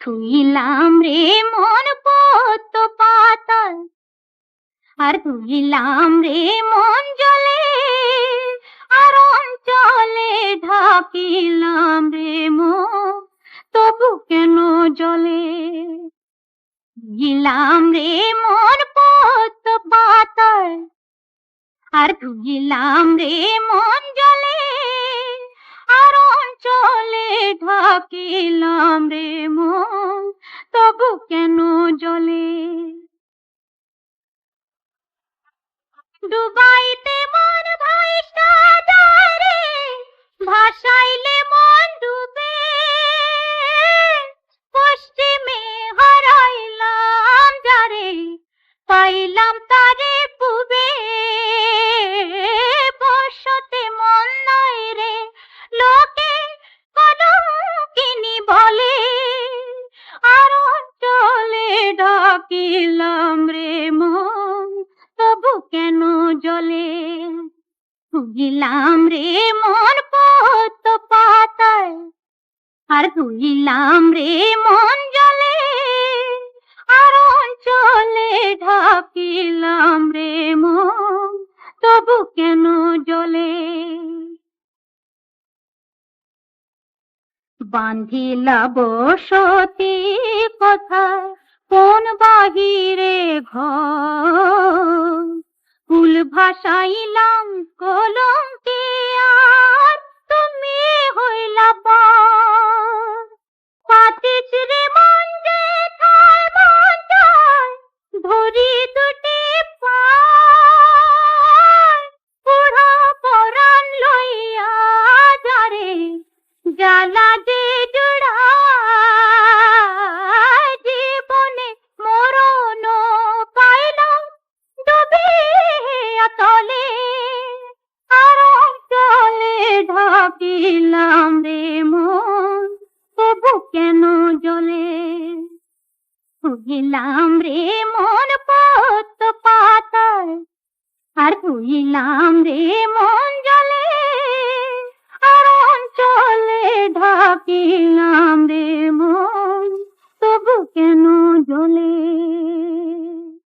থুইলাম রে মন পদ্ম পাতায়, আর ধুইলাম রে মন জলে, আর অঞ্চলে ঢাকিলাম রে মন, তবু কেন জলে? ধুইলাম রে মন পদ্ম পাতায়, আর ধুইলাম রে মন জলে, আর অঞ্চলে ঢাকিলাম রে মন, তবু কেন জলে? ডুবাইতে মন ভাইসা যায় রে, ভাসাইলে মন ডুবে, পশ্চিমে হারাইলাম যারে, পাইলাম তারে পুবে। বর্ষতে মন নাই রে, লোকে কলঙ্কিনী বলে, আর অঞ্চলে ঢাকিলাম রে মন, তবু কেন জলে? ধুইলাম রে মন পদ্ম পাতায়, আর ধুইলাম রে মন জলে, আর অঞ্চলে ঢাকিলাম রে মন, তবু কেন জলে? বান্ধিলা বসতি কোথায়, কোন বাহিরে ঘর, কুল ভাসাইলাম কলঙ্কে, আর তুমি হইলা পর। পাতিস রে মন যেথায় মন চায়, ধরি দুটি পায়, বুড়া পরাণ লইয়া যারে, জ্বালা যে জুড়ায়, জীবনে মরণ পাইলাম ডুবিয়া তলে, আর অঞ্চলে ঢাকিলাম রে মন, তবু কেন জলে? ধুইলাম রে মন পদ্ম পাতায়, আর ধুইলাম রে মন জলে, আর অঞ্চলে ঢাকিলাম রে মন, তবু কেন জলে?